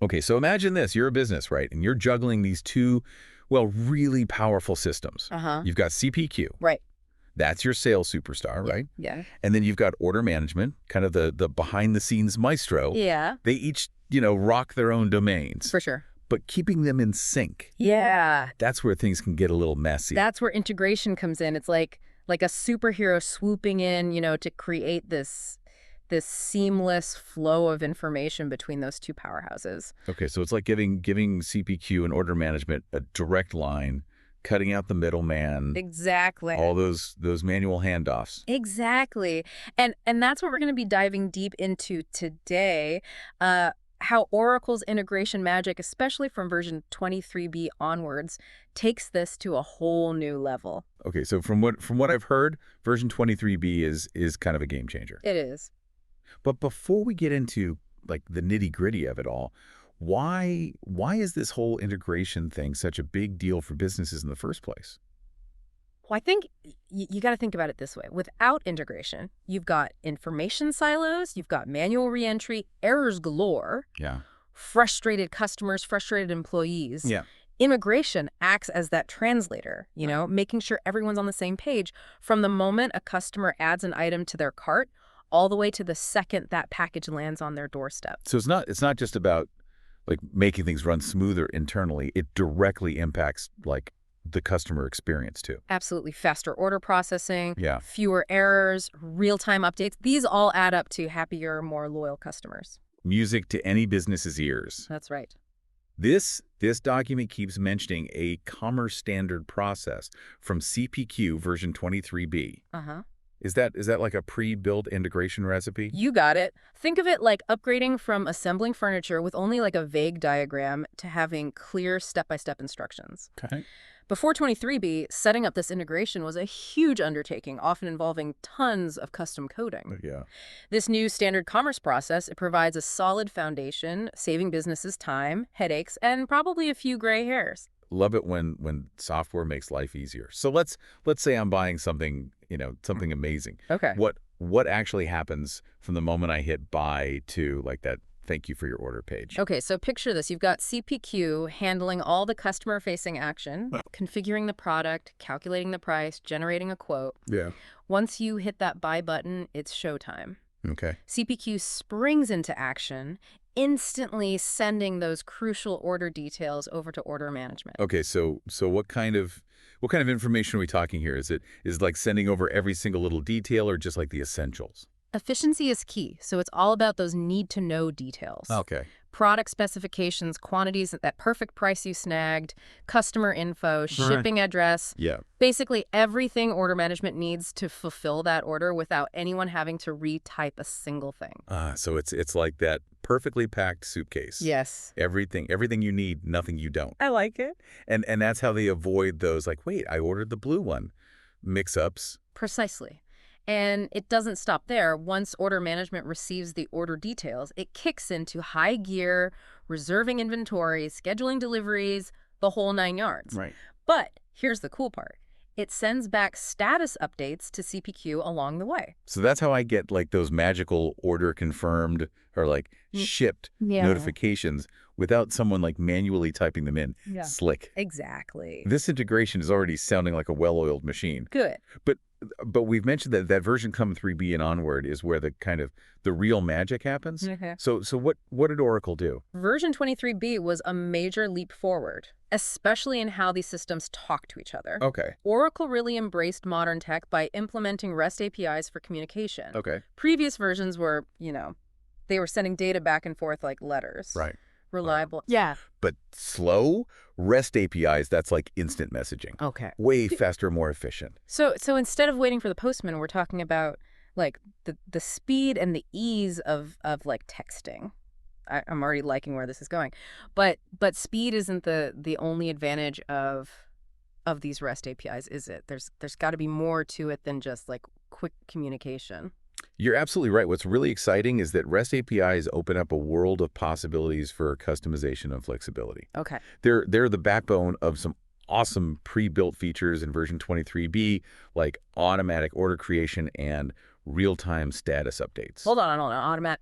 Okay, so imagine this. You're a business, right? And you're juggling these two, well, really powerful systems. Uh-huh. You've got CPQ. Right. That's your sales superstar, Yeah. right? Yeah. And then you've got order management, kind of the behind-the-scenes maestro. Yeah. They each, rock their own domains. For sure. But keeping them in sync, Yeah. that's where things can get a little messy. That's where integration comes in. It's like a superhero swooping in, to create this seamless flow of information between those two powerhouses. Okay, so it's like giving CPQ and order management a direct line, cutting out the middleman, Exactly. all those manual handoffs. Exactly. And that's what we're going to be diving deep into today. How Oracle's integration magic, especially from version 23B onwards, takes this to a whole new level. Okay, so from what I've heard, version 23B is kind of a game changer. It is. But before we get into like the nitty-gritty of it all, why is this whole integration thing such a big deal for businesses in the first place? Well, I think you got to think about it this way. Without integration, you've got information silos, you've got manual reentry, errors galore, Yeah. frustrated customers, frustrated employees. Yeah. Integration acts as that translator, making sure everyone's on the same page from the moment a customer adds an item to their cart all the way to the second that package lands on their doorstep. So it's not just about like making things run smoother internally. It directly impacts like the customer experience too. Absolutely. Faster order processing, Yeah. fewer errors, real-time updates. These all add up to happier, more loyal customers. Music to any business's ears. That's right. This document keeps mentioning a commerce standard process from CPQ version 23B. Uh-huh. Is that like a pre-built integration recipe? You got it. Think of it like upgrading from assembling furniture with only like a vague diagram to having clear step-by-step instructions. Okay. Before 23B, setting up this integration was a huge undertaking, often involving tons of custom coding. Yeah. This new standard commerce process, it provides a solid foundation, saving businesses time, headaches, and probably a few gray hairs. Love it when software makes life easier. So let's say I'm buying something, something amazing. Okay. What actually happens from the moment I hit buy to like that thank you for your order page? Okay, so picture this. You've got CPQ handling all the customer-facing action, configuring the product, calculating the price, generating a quote. Yeah. Once you hit that buy button, it's showtime. Okay. CPQ springs into action, instantly sending those crucial order details over to order management. Okay, so what kind of information are we talking here? Is it like sending over every single little detail or just like the essentials? Efficiency is key, so it's all about those need-to-know details. Okay. Product specifications, quantities, that perfect price you snagged, customer info, shipping address. Yeah. Basically everything order management needs to fulfill that order without anyone having to retype a single thing. So it's like that perfectly packed suitcase. Yes. Everything you need, nothing you don't. I like it. And that's how they avoid those like, wait, I ordered the blue one mix-ups. Precisely. And it doesn't stop there. Once order management receives the order details, it kicks into high gear, reserving inventory, scheduling deliveries, the whole 9 yards. Right. But here's the cool part. It sends back status updates to CPQ along the way. So that's how I get like those magical order confirmed or like shipped notifications without someone like manually typing them in. Yeah. Slick. Exactly. This integration is already sounding like a well-oiled machine. Good. But we've mentioned that version 3B and onward is where the real magic happens. Okay. So what did Oracle do? Version 23B was a major leap forward, especially in how these systems talk to each other. Okay. Oracle really embraced modern tech by implementing REST APIs for communication. Okay. Previous versions were, they were sending data back and forth like letters. Right. Reliable. But slow REST APIs, that's like instant messaging. Okay. Way faster, more efficient. So instead of waiting for the postman, we're talking about like the speed and the ease of like texting. I'm already liking where this is going. But speed isn't the only advantage of these REST APIs, is it? There's got to be more to it than just like quick communication. You're absolutely right. What's really exciting is that REST APIs open up a world of possibilities for customization and flexibility. Okay. They're the backbone of some awesome pre-built features in version 23B, like automatic order creation and real-time status updates. Hold on.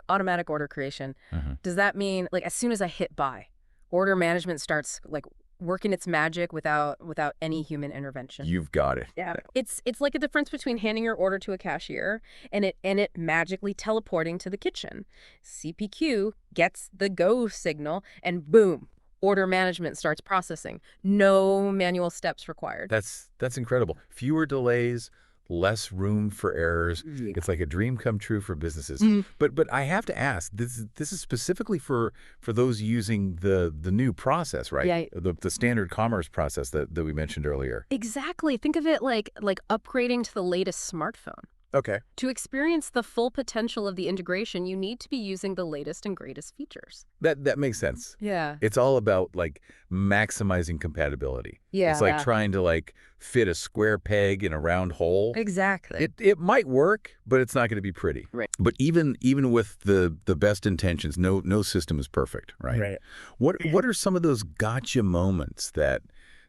Automatic order creation. Does that mean, like, as soon as I hit buy, order management starts, like, working its magic without any human intervention? You've got it. Yeah. It's like a difference between handing your order to a cashier and it magically teleporting to the kitchen. CPQ gets the go signal and boom, order management starts processing. No manual steps required. That's incredible. Fewer delays, less room for errors. Yeah. It's like a dream come true for businesses. But I have to ask, this is specifically for those using the new process, right? Yeah. The standard commerce process that we mentioned earlier. Exactly. Think of it like upgrading to the latest smartphone. Okay. To experience the full potential of the integration, you need to be using the latest and greatest features. That makes sense. Yeah. It's all about like maximizing compatibility. Yeah. It's like trying to like fit a square peg in a round hole. Exactly. It might work, but it's not going to be pretty. Right. But even with the best intentions, no system is perfect, right? Right. What are some of those gotcha moments that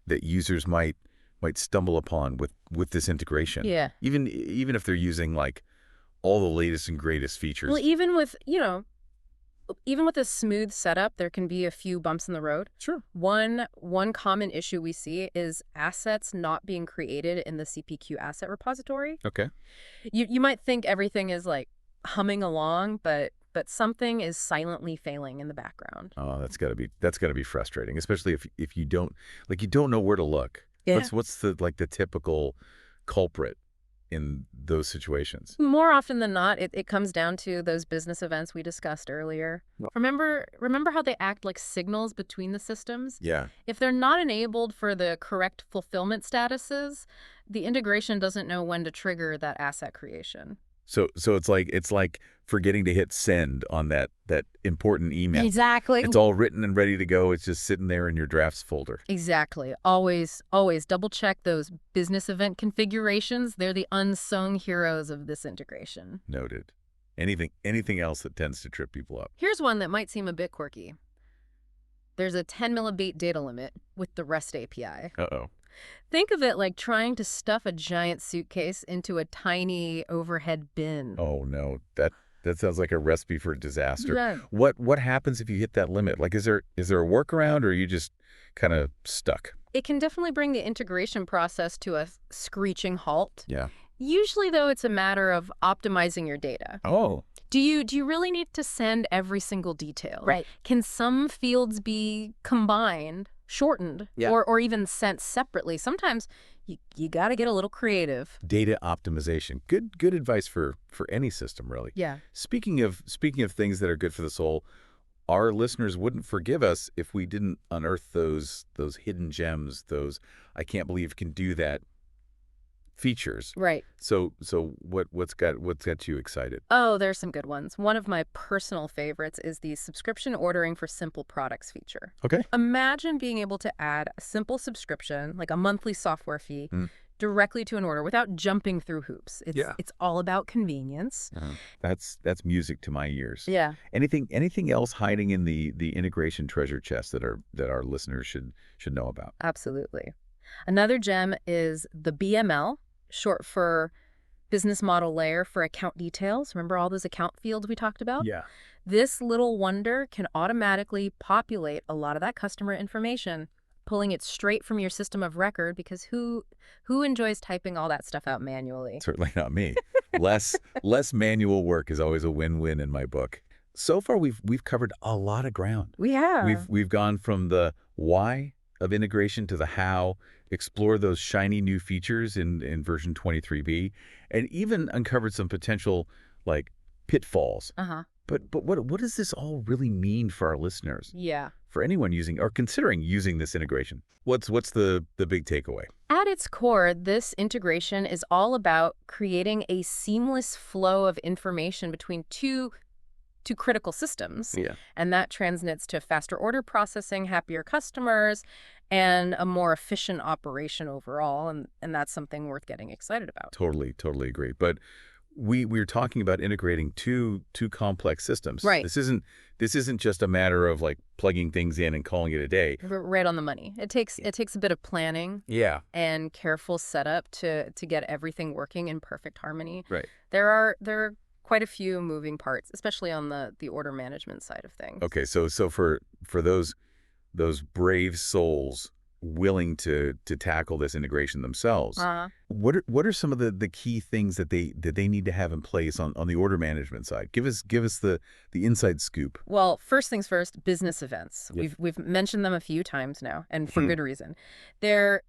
users might stumble upon with this integration? Yeah. Even if they're using like all the latest and greatest features. Well, even with a smooth setup, there can be a few bumps in the road. Sure. One common issue we see is assets not being created in the CPQ asset repository. Okay. You might think everything is like humming along, but something is silently failing in the background. Oh, that's got to be frustrating, especially if you don't know where to look. Yeah. What's the typical culprit in those situations? More often than not, it comes down to those business events we discussed earlier. Well- Remember how they act like signals between the systems? Yeah. If they're not enabled for the correct fulfillment statuses, the integration doesn't know when to trigger that asset creation. So it's like forgetting to hit send on that important email. Exactly. It's all written and ready to go. It's just sitting there in your drafts folder. Exactly. Always double check those business event configurations. They're the unsung heroes of this integration. Noted. Anything else that tends to trip people up? Here's one that might seem a bit quirky. There's a 10 millibit data limit with the REST API. Uh-oh. Think of it like trying to stuff a giant suitcase into a tiny overhead bin. Oh no, that sounds like a recipe for disaster. Yeah. What happens if you hit that limit? Like, is there a workaround, or are you just kind of stuck? It can definitely bring the integration process to a screeching halt. Yeah. Usually, though, it's a matter of optimizing your data. Oh. Do you really need to send every single detail? Right. Can some fields be combined, shortened, Yeah. or even sent separately? Sometimes you got to get a little creative. Data optimization. Good advice for any system, really. Yeah. Speaking of things that are good for the soul, our listeners wouldn't forgive us if we didn't unearth those hidden gems, those I can't believe can do that features. Right. So what's got you excited? Oh, there's some good ones. One of my personal favorites is the subscription ordering for simple products feature. Okay. Imagine being able to add a simple subscription, like a monthly software fee, directly to an order without jumping through hoops. It's all about convenience. That's music to my ears. Yeah. Anything else hiding in the integration treasure chest that our listeners should know about? Absolutely. Another gem is the BML, short for business model layer for account details. Remember all those account fields we talked about? Yeah. This little wonder can automatically populate a lot of that customer information, pulling it straight from your system of record, because who enjoys typing all that stuff out manually? Certainly not me. Less manual work is always a win-win in my book. So far we've covered a lot of ground. We have. We've gone from the why of integration to the how, explore those shiny new features in version 23B, and even uncovered some potential like pitfalls. But what does this all really mean for our listeners? Yeah. For anyone using or considering using this integration? What's the big takeaway? At its core, this integration is all about creating a seamless flow of information between two critical systems. Yeah. And that translates to faster order processing, happier customers, and a more efficient operation overall. And that's something worth getting excited about. Totally agree. But we're talking about integrating two complex systems. Right. This isn't just a matter of like plugging things in and calling it a day. Right on the money. It takes a bit of planning Yeah. and careful setup to get everything working in perfect harmony. Right. There are quite a few moving parts, especially on the order management side of things. Okay. So for those brave souls willing to tackle this integration themselves, Uh-huh. what are some of the key things that they need to have in place on the order management side? Give us the inside scoop. Well, first things first, business events. Yep. We've mentioned them a few times now, and for good reason. They're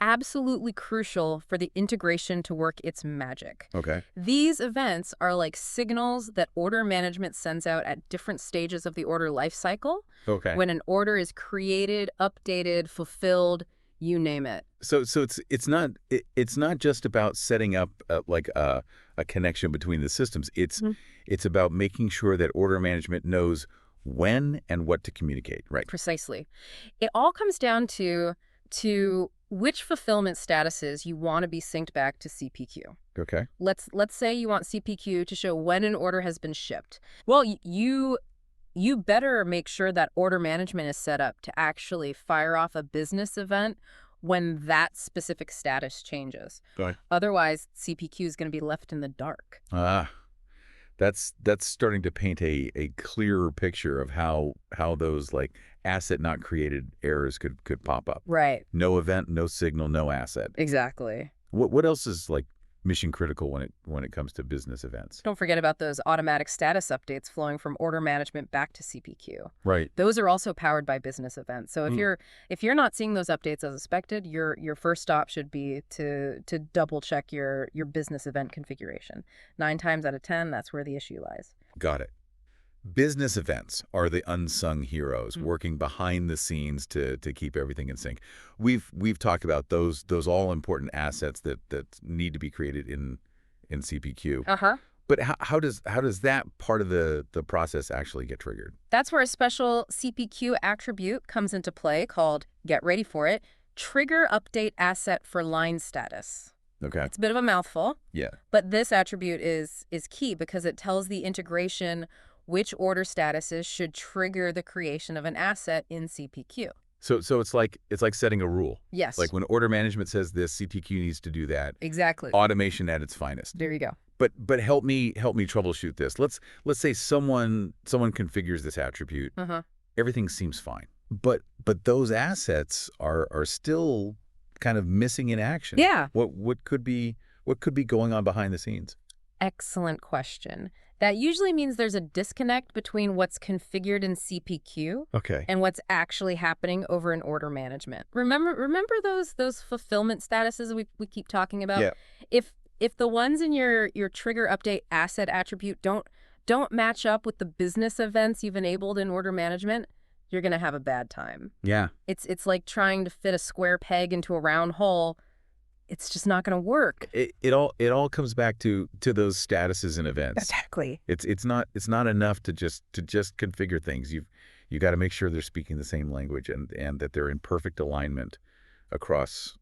absolutely crucial for the integration to work its magic. Okay. These events are like signals that order management sends out at different stages of the order life cycle. Okay. When an order is created, updated, fulfilled, you name it. So it's not just about setting up like a connection between the systems. It's about making sure that order management knows when and what to communicate. Right. Precisely. It all comes down to which fulfillment statuses you want to be synced back to CPQ. Okay. Let's say you want CPQ to show when an order has been shipped. Well, you better make sure that order management is set up to actually fire off a business event when that specific status changes. Right. Otherwise, CPQ is going to be left in the dark. That's starting to paint a clearer picture of how those like asset not created errors could pop up. Right. No event, no signal, no asset. Exactly. What else is like mission critical when it comes to business events? Don't forget about those automatic status updates flowing from order management back to CPQ. Right. Those are also powered by business events. So if you're not seeing those updates as expected, your first stop should be to double check your business event configuration. 9 times out of 10, that's where the issue lies. Got it. Business events are the unsung heroes working behind the scenes to keep everything in sync. We've talked about those all important assets that need to be created in CPQ. Uh-huh. But how does that part of the process actually get triggered? That's where a special CPQ attribute comes into play called, get ready for it, trigger update asset for line status. Okay. It's a bit of a mouthful. Yeah. But this attribute is key because it tells the integration which order statuses should trigger the creation of an asset in CPQ. So it's like setting a rule. Yes. Like when order management says this, CPQ needs to do that. Exactly. Automation at its finest. There you go. But help me troubleshoot this. Let's say someone configures this attribute. Uh-huh. Everything seems fine. But those assets are still kind of missing in action. Yeah. What could be going on behind the scenes? Excellent question. That usually means there's a disconnect between what's configured in CPQ Okay. and what's actually happening over in order management. Remember those fulfillment statuses we keep talking about? Yeah. If the ones in your trigger update asset attribute don't match up with the business events you've enabled in order management, you're going to have a bad time. Yeah. It's like trying to fit a square peg into a round hole. It's just not going to work. It all comes back to those statuses and events. Exactly. It's not enough to just configure things. You got to make sure they're speaking the same language and that they're in perfect alignment across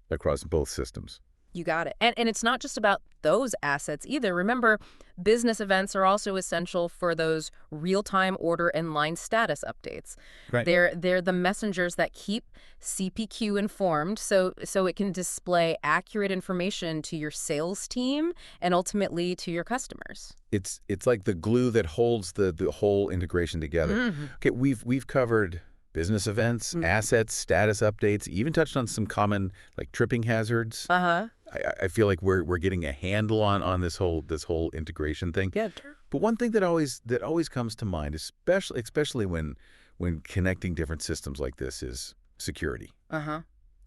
both systems. You got it. And it's not just about those assets either. Remember, business events are also essential for those real-time order and line status updates. Right. They're the messengers that keep CPQ informed so it can display accurate information to your sales team and ultimately to your customers. It's like the glue that holds the whole integration together. Mm-hmm. Okay, we've covered business events, assets, status updates, even touched on some common like tripping hazards. Uh-huh. I feel like we're getting a handle on this whole integration thing. Yeah. But one thing that always comes to mind, especially when connecting different systems like this, is security. Uh-huh.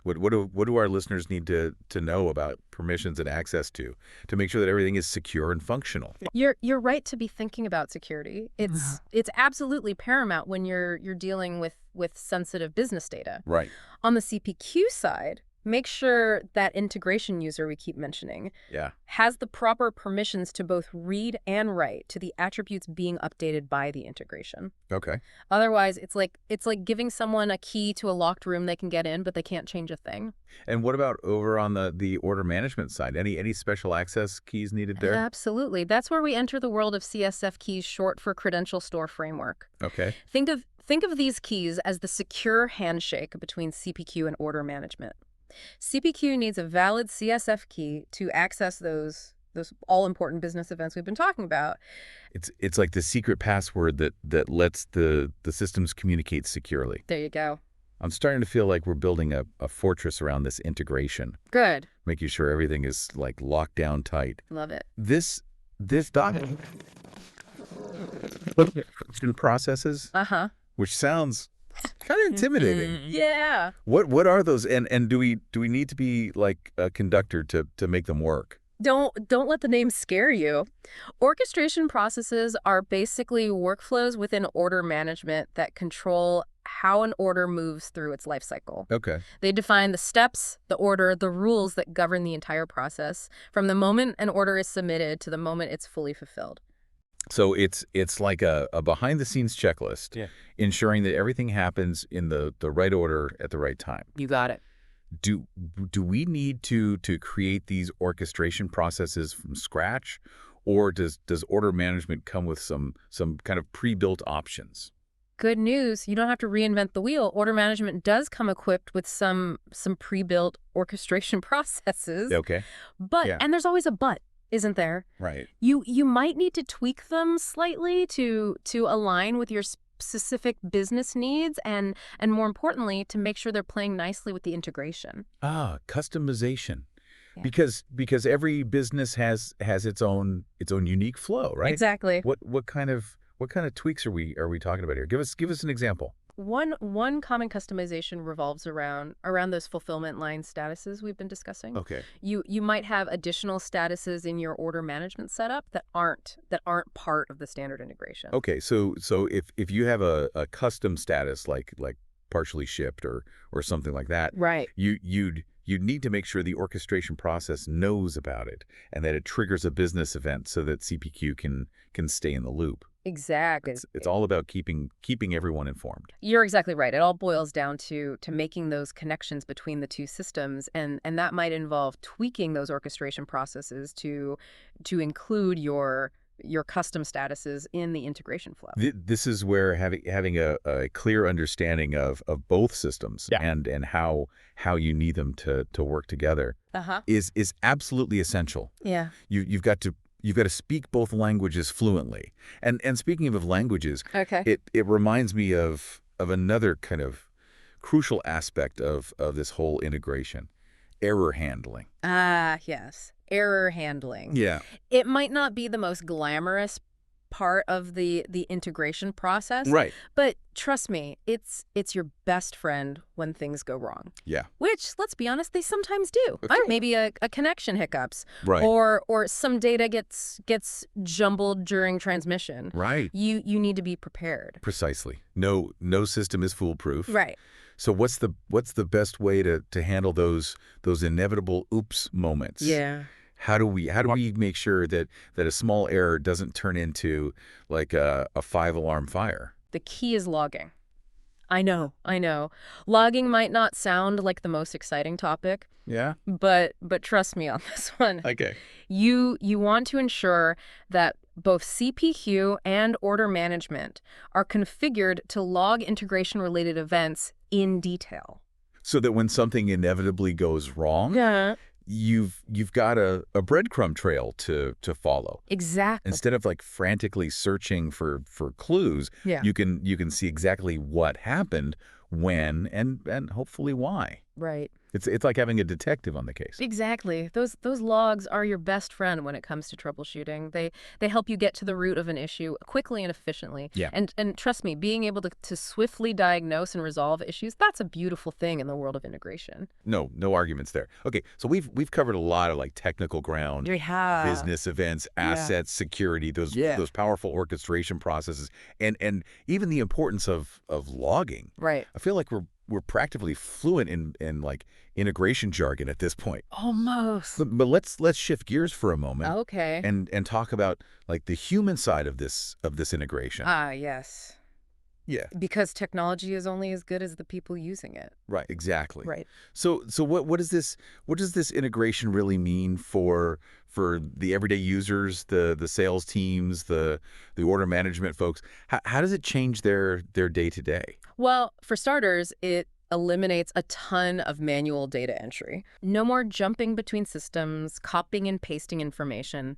What do our listeners need to know about permissions and access to make sure that everything is secure and functional? You're right to be thinking about security. It's absolutely paramount when you're dealing with sensitive business data. Right. On the CPQ side, Make sure that integration user we keep mentioning Yeah. has the proper permissions to both read and write to the attributes being updated by the integration. Okay. Otherwise, it's like giving someone a key to a locked room they can get in, but they can't change a thing. And what about over on the order management side? Any special access keys needed there? Absolutely. That's where we enter the world of CSF keys, short for Credential Store Framework. Okay. Think of these keys as the secure handshake between CPQ and order management. CPQ needs a valid CSF key to access those all-important business events we've been talking about. It's like the secret password that lets the systems communicate securely. There you go. I'm starting to feel like we're building a fortress around this integration, Good. making sure everything is like locked down tight. Love it. This document processes, which sounds kind of intimidating. Yeah. What are those? And do we need to be like a conductor to make them work? Don't let the name scare you. Orchestration processes are basically workflows within order management that control how an order moves through its life cycle. Okay. They define the steps, the order, the rules that govern the entire process, from the moment an order is submitted to the moment it's fully fulfilled. So it's like a behind the scenes checklist, ensuring that everything happens in the right order at the right time. You got it. Do we need to create these orchestration processes from scratch, or does order management come with some kind of pre-built options? Good news, you don't have to reinvent the wheel. Order management does come equipped with some pre-built orchestration processes. Okay. But and there's always a but, isn't there? Right. You might need to tweak them slightly to align with your specific business needs and more importantly to make sure they're playing nicely with the integration. Customization. Yeah. Because every business has its own unique flow, right? Exactly. What kind of tweaks are we talking about here? Give us an example. One common customization revolves around those fulfillment line statuses we've been discussing. Okay. You might have additional statuses in your order management setup that aren't part of the standard integration. Okay, so if you have a custom status like partially shipped or something like that, Right. you'd need to make sure the orchestration process knows about it and that it triggers a business event so that CPQ can stay in the loop. Exactly. It's all about keeping everyone informed. You're exactly right. It all boils down to making those connections between the two systems, and that might involve tweaking those orchestration processes to include your custom statuses in the integration flow. This is where having a clear understanding of both systems and how you need them to work together is absolutely essential. Yeah. You've got to speak both languages fluently. And speaking of languages, Okay. it reminds me of another kind of crucial aspect of this whole integration, error handling. Yes. Error handling. Yeah. It might not be the most glamorous part of the integration process, Right. but trust me, it's your best friend when things go wrong. Yeah. Which, let's be honest, they sometimes do. Okay. Maybe a connection hiccups, Right. or some data gets jumbled during transmission. Right. You need to be prepared. Precisely. No system is foolproof. Right. So what's the best way to handle those inevitable oops moments? Yeah. How do we make sure that a small error doesn't turn into like a 5-alarm fire? The key is logging. I know. Logging might not sound like the most exciting topic, Yeah. but trust me on this one. Okay. You want to ensure that both CPQ and order management are configured to log integration-related events in detail. So that when something inevitably goes wrong, you've got a breadcrumb trail to follow. Exactly. Instead of like frantically searching for clues, you can see exactly what happened, when, and hopefully why. Right. It's like having a detective on the case. Exactly. Those logs are your best friend when it comes to troubleshooting. They help you get to the root of an issue quickly and efficiently. Yeah. And trust me, being able to swiftly diagnose and resolve issues, that's a beautiful thing in the world of integration. No arguments there. Okay, so we've covered a lot of like technical ground, We have. business events, assets, security, those powerful orchestration processes, and even the importance of logging. Right. I feel like we're practically fluent in like integration jargon at this point. Almost. But let's shift gears for a moment Okay. and talk about like the human side of this integration. Ah, yes. Yeah. Because technology is only as good as the people using it. Right. Exactly. Right. So what does this integration really mean for the everyday users, the sales teams, the order management folks? How does it change their day to day? Well, for starters, it eliminates a ton of manual data entry. No more jumping between systems, copying and pasting information.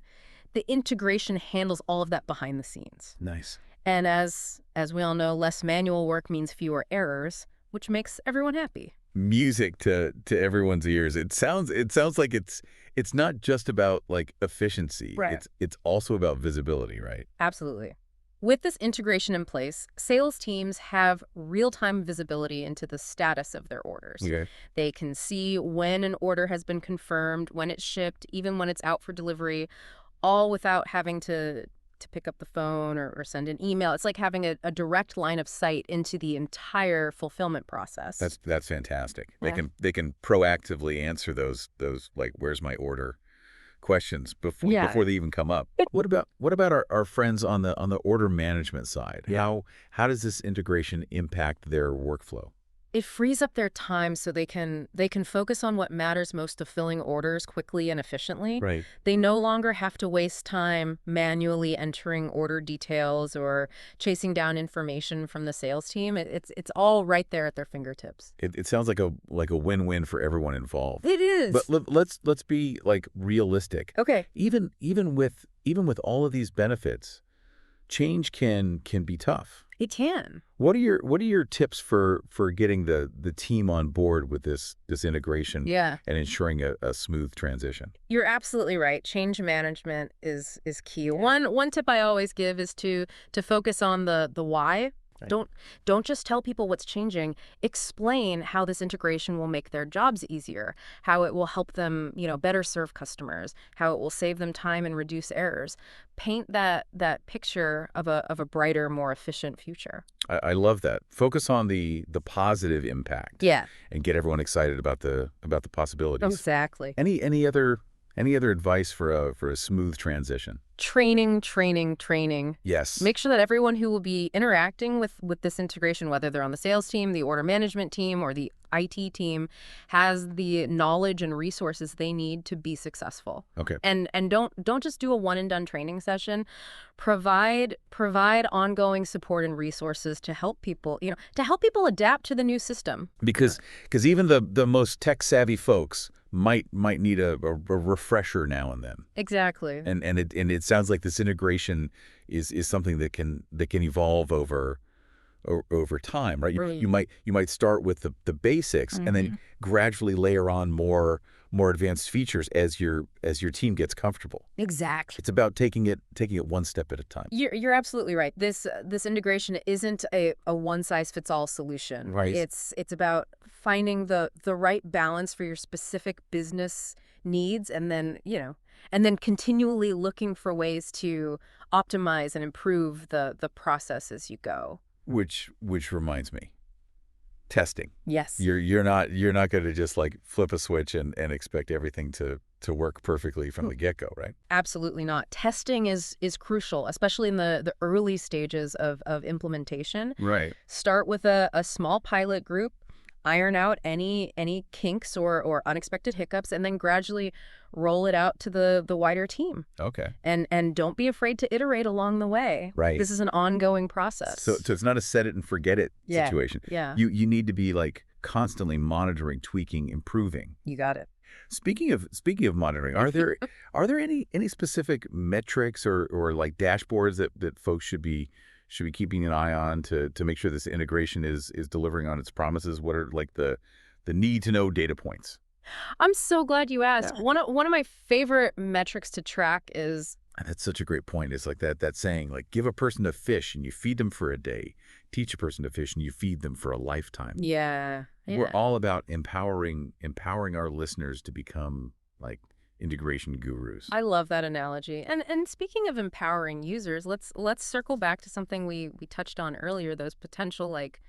The integration handles all of that behind the scenes. Nice. And as we all know, less manual work means fewer errors, which makes everyone happy. Music to everyone's ears. It sounds like it's not just about like efficiency. Right. It's also about visibility, right? Absolutely. With this integration in place, sales teams have real-time visibility into the status of their orders. Okay. They can see when an order has been confirmed, when it's shipped, even when it's out for delivery, all without having to pick up the phone or send an email. It's like having a direct line of sight into the entire fulfillment process. That's fantastic. Yeah. They can proactively answer those like where's my order questions before Yeah. before they even come up. What about our friends on the order management side? Yeah. How does this integration impact their workflow? It frees up their time so they can focus on what matters most to filling orders quickly and efficiently. Right. They no longer have to waste time manually entering order details or chasing down information from the sales team. It's all right there at their fingertips. It sounds like a win-win for everyone involved. It is. But let's be like realistic. Okay. Even with all of these benefits, change can be tough. It can. What are your tips for getting the team on board with this integration Yeah. and ensuring a smooth transition? You're absolutely right. Change management is key. One tip I always give is to focus on the why. Right. Don't just tell people what's changing. Explain how this integration will make their jobs easier, how it will help them, better serve customers, how it will save them time and reduce errors. Paint that picture of a brighter, more efficient future. I love that. Focus on the positive impact. Yeah. And get everyone excited about the possibilities. Exactly. Any other advice for a smooth transition? Training, training, training. Yes. Make sure that everyone who will be interacting with this integration, whether they're on the sales team, the order management team, or the IT team, has the knowledge and resources they need to be successful. Okay. And don't just do a one and done training session. Provide ongoing support and resources to help people, adapt to the new system. Because even the most tech savvy folks might need a refresher now and then. Exactly. And it sounds like this integration is something that can evolve over time, right? Right. You might start with the basics and then gradually layer on more advanced features as your team gets comfortable. Exactly. It's about taking it one step at a time. You're absolutely right. This integration isn't a one size fits all solution. Right. It's about finding the right balance for your specific business needs, and then continually looking for ways to optimize and improve the process as you go. Which reminds me, testing. Yes. You're not going to just like flip a switch and expect everything to work perfectly from the get-go, right? Absolutely not. Testing is crucial, especially in the early stages of implementation. Right. Start with a small pilot group, iron out any kinks or unexpected hiccups, and then gradually roll it out to the wider team. Okay. And don't be afraid to iterate along the way. Right. This is an ongoing process. So it's not a set it and forget it Yeah. situation. Yeah. You need to be like constantly monitoring, tweaking, improving. You got it. Speaking of monitoring, are there any specific metrics or like dashboards that folks should be keeping an eye on to make sure this integration is delivering on its promises? What are like the need to know data points? I'm so glad you asked. Yeah. One of my favorite metrics to track is And that's such a great point. It's like that saying, like, give a person a fish and you feed them for a day. Teach a person to fish and you feed them for a lifetime. yeah. We're all about empowering our listeners to become like integration gurus. I love that analogy. And speaking of empowering users, let's circle back to something we touched on earlier, those potential like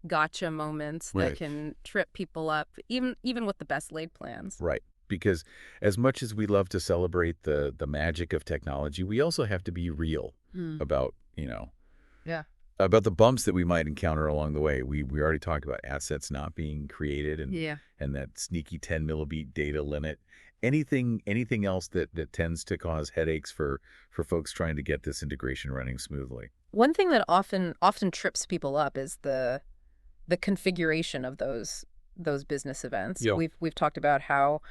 gotcha moments that Right. can trip people up, even with the best laid plans. Right. Because as much as we love to celebrate the magic of technology, we also have to be real Hmm. about, Yeah. about the bumps that we might encounter along the way. We already talked about assets not being created Yeah. and that sneaky 10 millibeat data limit. Anything else that tends to cause headaches for folks trying to get this integration running smoothly? One thing that often trips people up is the configuration of those business events. Yeah. We've talked about how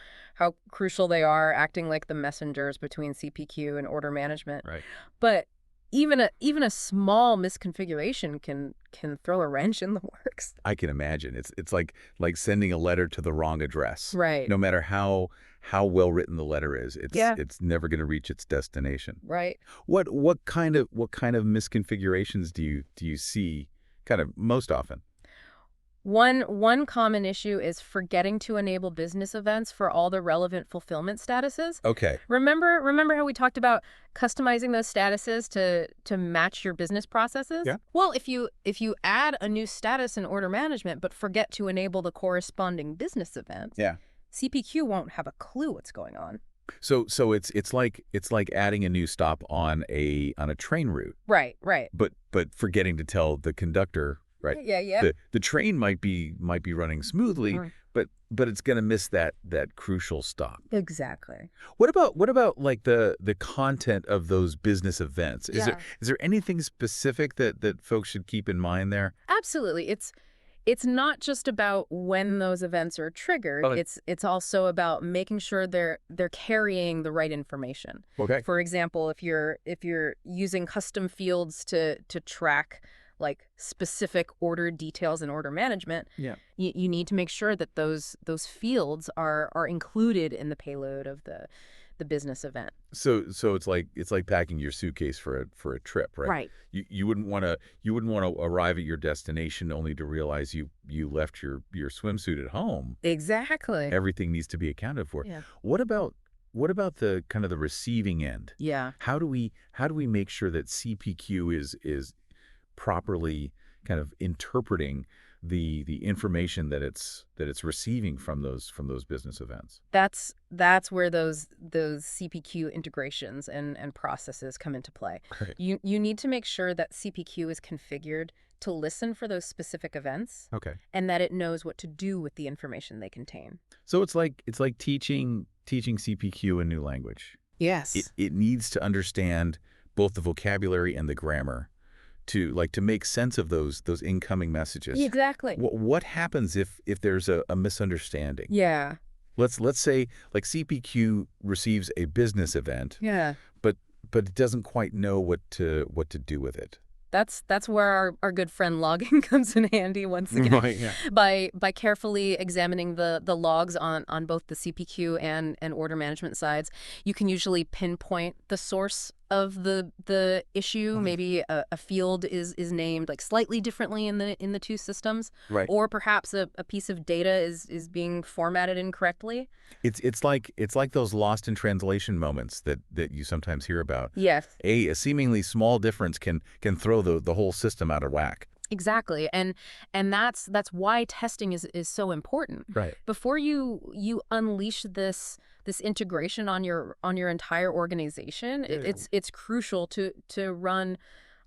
crucial they are, acting like the messengers between CPQ and order management. Right. But even a small misconfiguration can throw a wrench in the works. I can imagine. It's like sending a letter to the wrong address. Right. No matter how well written the letter is, Yeah. it's never going to reach its destination. Right. What kind of misconfigurations do you see kind of most often? One common issue is forgetting to enable business events for all the relevant fulfillment statuses. Okay. Remember how we talked about customizing those statuses to match your business processes? Yeah. Well, if you add a new status in order management but forget to enable the corresponding business event, Yeah. CPQ won't have a clue what's going on. So it's like adding a new stop on a train route, Right, right. but forgetting to tell the conductor, right? Yeah, yeah. The train might be running smoothly, Mm. but it's going to miss that crucial stop. Exactly. What about like the content of those business events? Is there Yeah. is there anything specific that folks should keep in mind there? Absolutely. It's not just about when those events are triggered. Okay. It's also about making sure they're carrying the right information. Okay. For example, if you're using custom fields to track like specific order details in order management, Yeah. you need to make sure that those fields are included in the payload of the business event. So it's like packing your suitcase for a trip, right? Right. You wouldn't want to arrive at your destination only to realize you left your swimsuit at home. Exactly. Everything needs to be accounted for. Yeah. What about the kind of the receiving end? Yeah. How do we make sure that CPQ is properly kind of interpreting the information that it's receiving from those business events? That's where those CPQ integrations and processes come into play. Right. You need to make sure that CPQ is configured to listen for those specific events Okay. and that it knows what to do with the information they contain. So it's like teaching CPQ a new language. It Yes. it needs to understand both the vocabulary and the grammar to make sense of those incoming messages. Exactly. What happens if there's a misunderstanding? Yeah. Let's say like CPQ receives a business event, Yeah. but it doesn't quite know what to do with it. That's where our good friend logging comes in handy once again. Right. Yeah. By carefully examining the logs on both the CPQ and order management sides, you can usually pinpoint the source of the issue. Mhm. Maybe a field is named like slightly differently in the two systems, Right. or perhaps a piece of data is being formatted incorrectly. It's like those lost in translation moments that you sometimes hear about. Yes. A seemingly small difference can throw the whole system out of whack. Exactly. And that's why testing is so important. Right. Before you unleash this integration on your entire organization, Yeah. it's crucial to run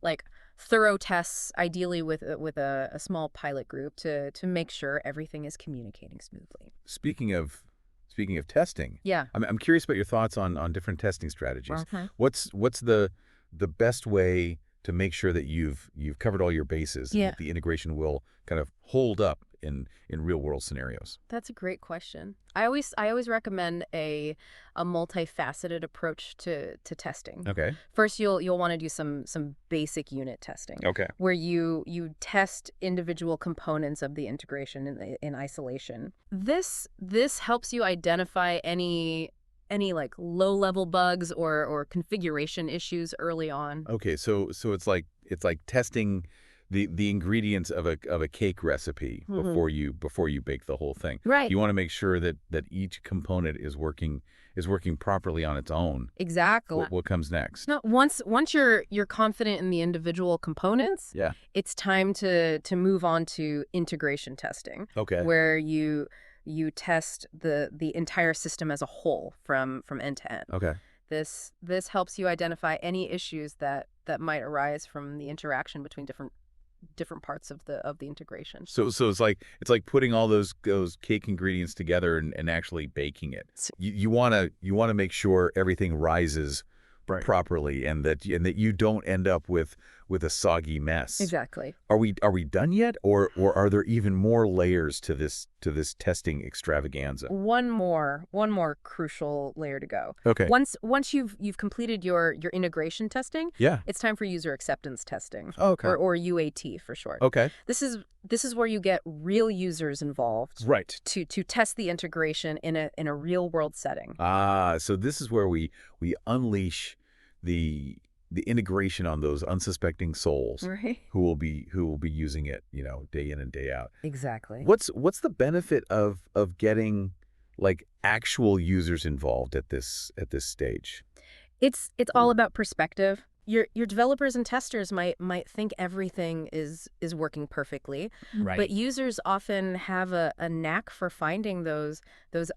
like thorough tests, ideally with a small pilot group to make sure everything is communicating smoothly. Speaking of testing, Yeah. I'm curious about your thoughts on different testing strategies. Uh-huh. What's the best way to make sure that you've covered all your bases and Yeah. that the integration will kind of hold up in real world scenarios? That's a great question. I always recommend a multifaceted approach to testing. Okay. First, you'll want to do some basic unit testing, Okay. where you test individual components of the integration in isolation. This helps you identify any like low-level bugs or configuration issues early on. Okay. So it's like testing the ingredients of a cake recipe before you bake the whole thing. Right. You want to make sure that each component is working properly on its own. Exactly. What comes next? No, once you're confident in the individual components, Yeah. it's time to move on to integration testing, Okay. where you test the entire system as a whole from end to end. Okay. This helps you identify any issues that might arise from the interaction between different parts of the integration. So it's like putting all those cake ingredients together and actually baking it. You wanna make sure everything rises properly and that you don't end up with a soggy mess. Exactly. Are we done yet, or are there even more layers to this testing extravaganza? One more crucial layer to go. Okay. Once you've completed your integration testing, Yeah. it's time for user acceptance testing. Okay. Or UAT for short. Okay. This is where you get real users involved Right. to test the integration in a real world setting. So this is where we unleash the integration on those unsuspecting souls Right. who will be using it, day in and day out. Exactly. What's the benefit of getting like actual users involved at this stage? It's all about perspective. Your developers and testers might think everything is working perfectly, Right. but users often have a knack for finding those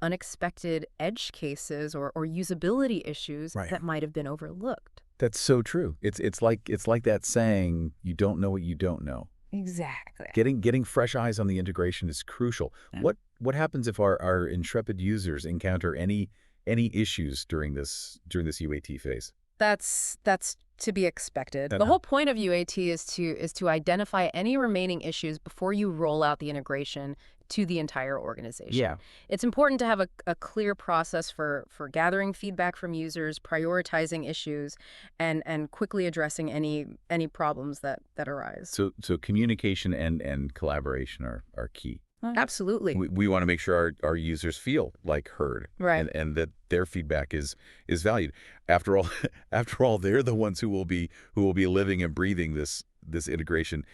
unexpected edge cases or usability issues Right. that might have been overlooked. That's so true. It's like that saying, you don't know what you don't know. Exactly. Getting fresh eyes on the integration is crucial. Yeah. What happens if our intrepid users encounter any issues during this UAT phase? That's to be expected. Uh-huh. The whole point of UAT is to identify any remaining issues before you roll out the integration to the entire organization. Yeah. It's important to have a clear process for gathering feedback from users, prioritizing issues, and quickly addressing any problems that arise. So communication and collaboration are key. Absolutely. We want to make sure our users feel like heard, Right. and that their feedback is valued. After all, they're the ones who will be living and breathing this integration,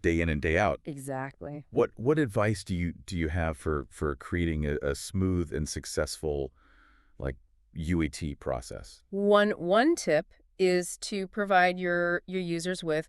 day in and day out. Exactly. What advice do you have for creating a smooth and successful like UAT process? One tip is to provide your users with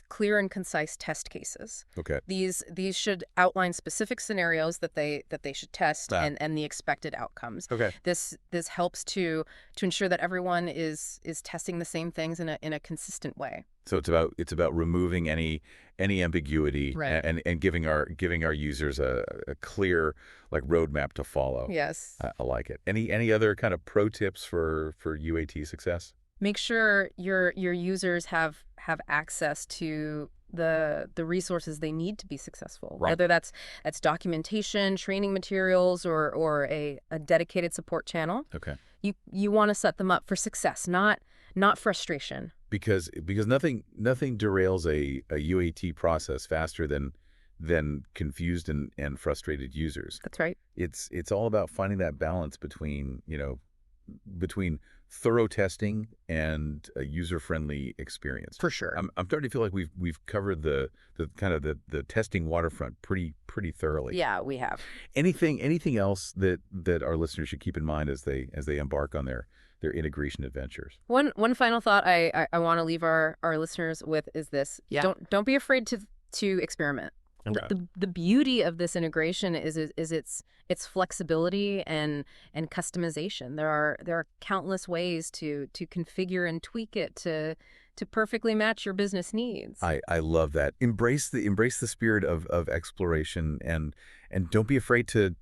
clear and concise test cases. Okay. These should outline specific scenarios that they should test and the expected outcomes. Okay. This helps to ensure that everyone is testing the same things in a consistent way. So it's about removing any ambiguity, Right. and giving our users a clear like roadmap to follow. Yes. I like it. Any other kind of pro tips for UAT success? Make sure your users have access to the resources they need to be successful. Right. Whether that's documentation, training materials, or a dedicated support channel. Okay. You want to set them up for success, not frustration. Because nothing derails a UAT process faster than confused and frustrated users. That's right. It's all about finding that balance between thorough testing and a user-friendly experience. For sure. I'm starting to feel like we've covered the kind of the testing waterfront pretty thoroughly. Yeah, we have. Anything else that our listeners should keep in mind as they embark on their integration adventures? One final thought I want to leave our listeners with is this. Yeah. Don't be afraid to experiment. Okay. The beauty of this integration is its flexibility and customization. There are countless ways to configure and tweak it to perfectly match your business needs. I love that. Embrace the spirit of exploration and don't be afraid to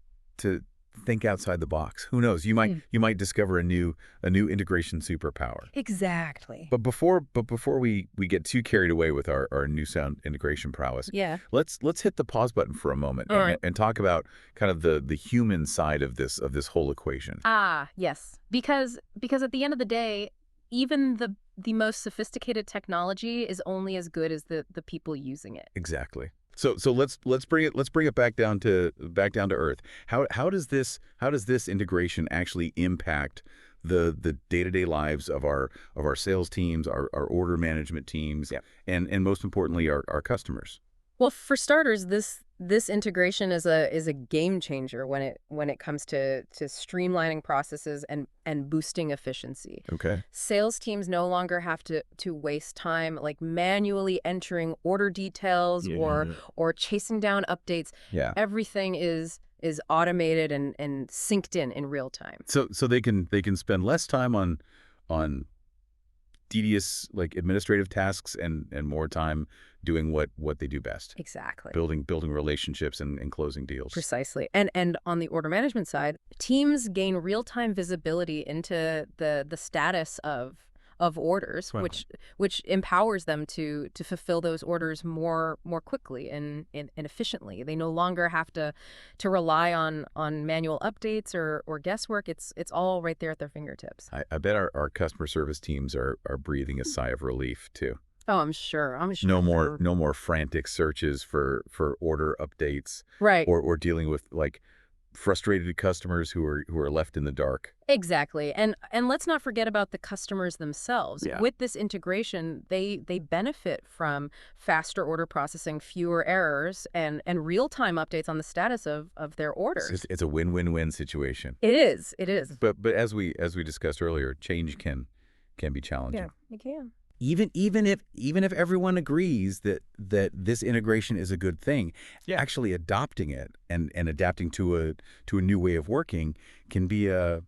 think outside the box. Who knows? You might discover a new integration superpower. Exactly. But before we get too carried away with our newfound integration prowess, Yeah. let's hit the pause button for a moment All right. and talk about kind of the human side of this whole equation. Yes. Because at the end of the day, even the most sophisticated technology is only as good as the people using it. Exactly. So let's bring it back down to earth. How does this integration actually impact the day-to-day lives of our sales teams, our order management teams, Yeah. and most importantly our customers? Well, for starters, this integration is a game changer when it comes to streamlining processes and boosting efficiency. Okay. Sales teams no longer have to waste time like manually entering order details Yeah. or chasing down updates. Yeah. Everything is automated and synced in real time. So they can spend less time on tedious like administrative tasks and more time doing what they do best, Exactly. building relationships and closing deals. Precisely. And on the order management side, teams gain real-time visibility into the status of orders, Wow. which empowers them to fulfill those orders more quickly and efficiently. They no longer have to rely on manual updates or guesswork. It's all right there at their fingertips. I bet our customer service teams are breathing a sigh of relief too. Oh, I'm sure. I'm sure. No more frantic searches for order updates Right. or dealing with like frustrated customers who are left in the dark. Exactly. And let's not forget about the customers themselves. Yeah. With this integration, they benefit from faster order processing, fewer errors, and real-time updates on the status of their orders. It's a win-win-win situation. It is. It is. But as we discussed earlier, change can be challenging. Yeah, you can. Even if everyone agrees that this integration is a good thing, Yeah. actually adopting it and adapting to a new way of working can be a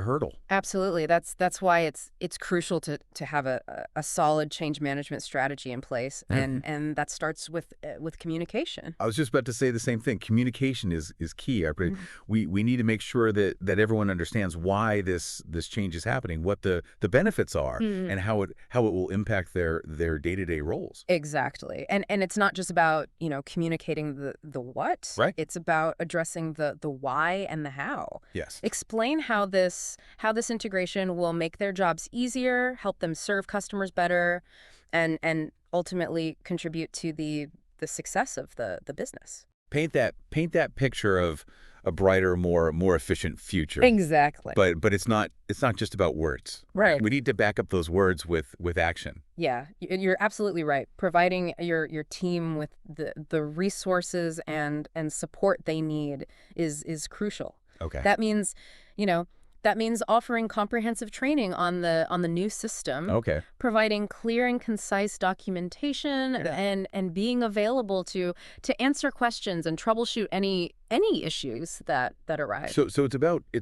hurdle. Absolutely. That's why it's crucial to have a solid change management strategy in place, and that starts with communication. I was just about to say the same thing. Communication is key. We need to make sure that everyone understands why this change is happening, what the benefits are, and how it will impact their day-to-day roles. Exactly. And it's not just about, communicating the what. Right. It's about addressing the why and the how. Yes. Explain how this integration will make their jobs easier, help them serve customers better, and ultimately contribute to the success of the business. Paint that picture of a brighter, more efficient future. Exactly. But it's not just about words. Right. We need to back up those words with action. Yeah, you're absolutely right. Providing your team with the resources and support they need is crucial. Okay. That means, offering comprehensive training on the new system. Okay. Providing clear and concise documentation, Yeah. and being available to answer questions and troubleshoot any issues that arise. So it's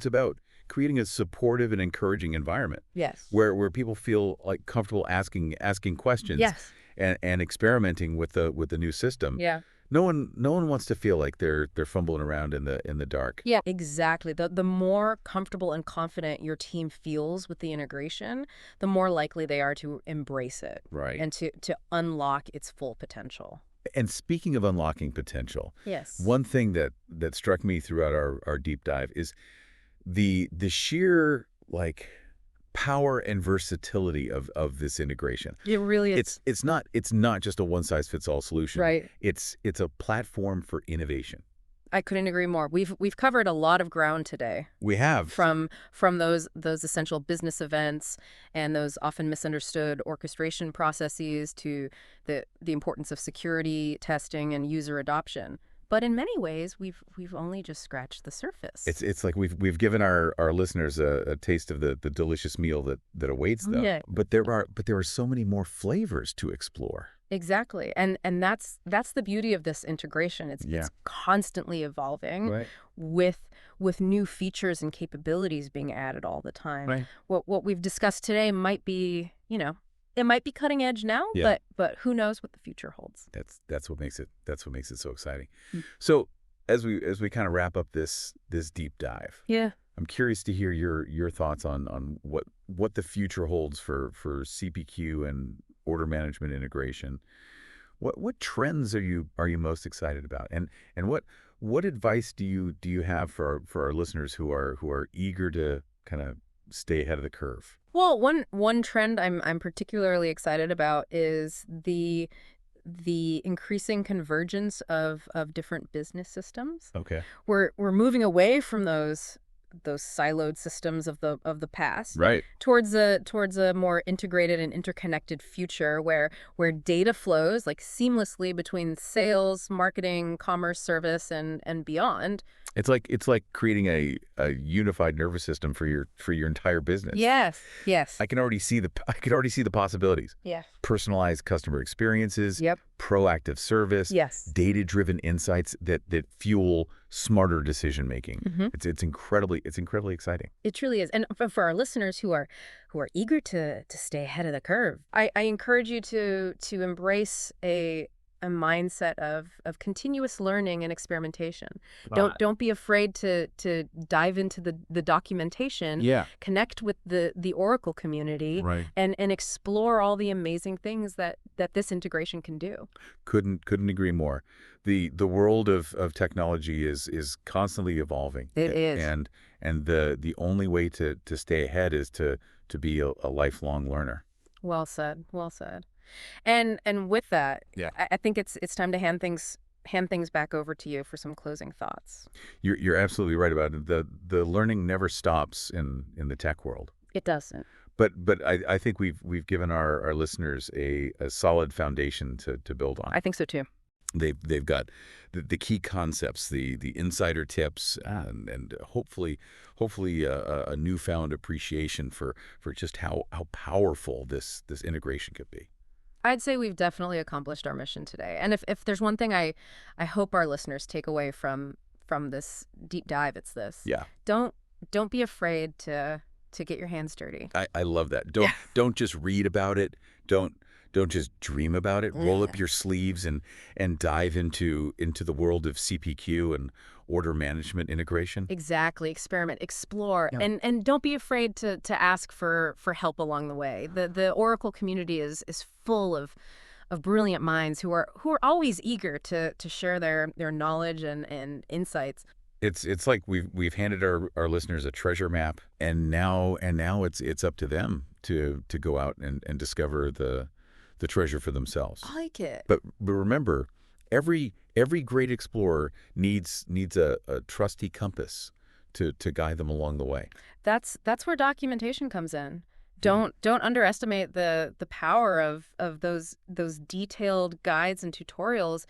about creating a supportive and encouraging environment Yes. where people feel like comfortable asking questions Yes. and experimenting with the new system. Yeah. No one wants to feel like they're fumbling around in the dark. Yeah, exactly. The more comfortable and confident your team feels with the integration, the more likely they are to embrace it. Right. And to unlock its full potential. And speaking of unlocking potential, Yes. one thing that struck me throughout our deep dive is the sheer like power and versatility of this integration. It really is. It's not just a one-size-fits-all solution. Right. It's a platform for innovation. I couldn't agree more. We've covered a lot of ground today. We have. From those essential business events and those often misunderstood orchestration processes to the importance of security testing and user adoption. But in many ways, we've only just scratched the surface. It's like we've given our listeners a taste of the delicious meal that awaits them. Yeah. But there are so many more flavors to explore. Exactly. And that's the beauty of this integration. It's constantly evolving. Right. with new features and capabilities being added all the time. Right. What we've discussed today might be, it might be cutting edge now, Yeah. but who knows what the future holds. That's what makes it so exciting. Mm. So as we kind of wrap up this deep dive, Yeah. I'm curious to hear your thoughts on what the future holds for CPQ and order management integration. What trends are you most excited about, and what advice do you have for our listeners who are eager to kind of stay ahead of the curve? Well, one trend I'm particularly excited about is the the increasing convergence of different business systems. Okay. We're moving away from those siloed systems of the past Right. towards a more integrated and interconnected future where data flows like seamlessly between sales, marketing, commerce, service, and beyond. It's like creating a unified nervous system for your entire business. Yes. Yes. I could already see the possibilities. Yes. Personalized customer experiences, Yep. proactive service, Yes. data-driven insights that fuel smarter decision making. Hmm. It's incredibly exciting. It truly is. And for our listeners who are eager to stay ahead of the curve, I encourage you to embrace a mindset of continuous learning and experimentation. Don't be afraid to dive into the documentation, Yeah. connect with the Oracle community, Right. and explore all the amazing things that this integration can do. Couldn't agree more. The world of technology is constantly evolving. It is. And the only way to stay ahead is to be a lifelong learner. Well said. Well said. And with that, Yeah. I think it's time to hand things back over to you for some closing thoughts. You're absolutely right about it. The learning never stops in the tech world. It doesn't. But I think we've given our listeners a solid foundation to build on. I think so too. They've got the key concepts, the insider tips, and hopefully a newfound appreciation for just how powerful this integration could be. I'd say we've definitely accomplished our mission today. And if there's one thing I hope our listeners take away from this deep dive, it's this. Yeah. Don't be afraid to get your hands dirty. I love that. Yeah. Don't just read about it. Don't just dream about it. Roll up your sleeves and dive into the world of CPQ and order management integration. Exactly. Experiment, explore, Yeah. and don't be afraid to ask for help along the way. The Oracle community is full of brilliant minds who are always eager to share their knowledge and insights. It's like we've handed our listeners a treasure map, and now it's up to them to go out and discover the treasure for themselves. I like it. But remember, every great explorer needs a trusty compass to guide them along the way. That's where documentation comes in. Don't underestimate the power of those detailed guides and tutorials.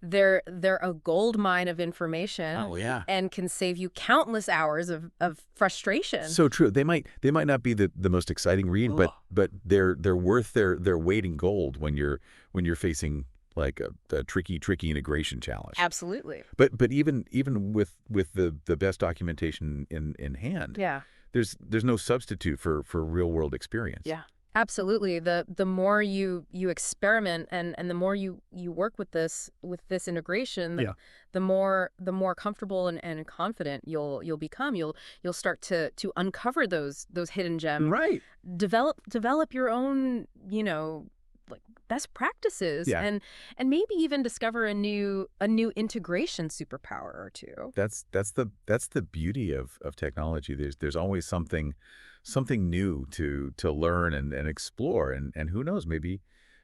They're a gold mine of information. Oh, yeah. And can save you countless hours of frustration. So true. They might not be the most exciting read, but they're worth their weight in gold when you're facing like a tricky integration challenge. Absolutely. But even with the best documentation in hand, Yeah. there's no substitute for real world experience. Yeah. Absolutely. The more you experiment and the more you work with this integration, the more comfortable and confident you'll become. You'll start to uncover those hidden gems. Right. Develop your own, like best practices. Yeah. And maybe even discover a new integration superpower or two. That's the beauty of technology. There's always something new to learn and explore, and who knows, maybe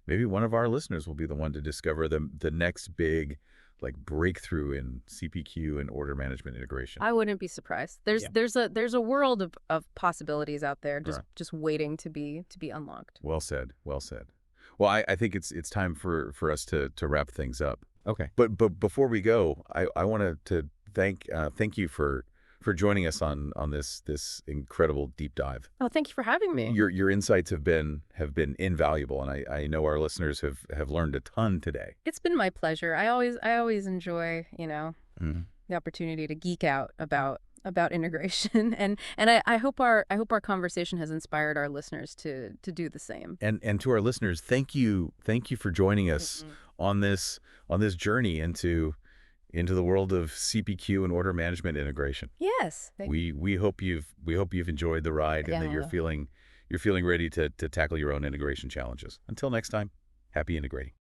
one of our listeners will be the one to discover the next big like breakthrough in CPQ and order management integration. I wouldn't be surprised. There's a world of possibilities out there just waiting to be unlocked. Well said. Well, I think it's time for us to wrap things up. Okay. But before we go, I wanted to thank you for joining us on this incredible deep dive. Oh, thank you for having me. Your insights have been invaluable, and I know our listeners have learned a ton today. It's been my pleasure. I always enjoy, the opportunity to geek out about integration, and I hope our conversation has inspired our listeners to do the same. And to our listeners, thank you for joining us on this journey into the world of CPQ and order management integration. Yes. We hope you've enjoyed the ride, and that you're feeling ready to tackle your own integration challenges. Until next time, happy integrating.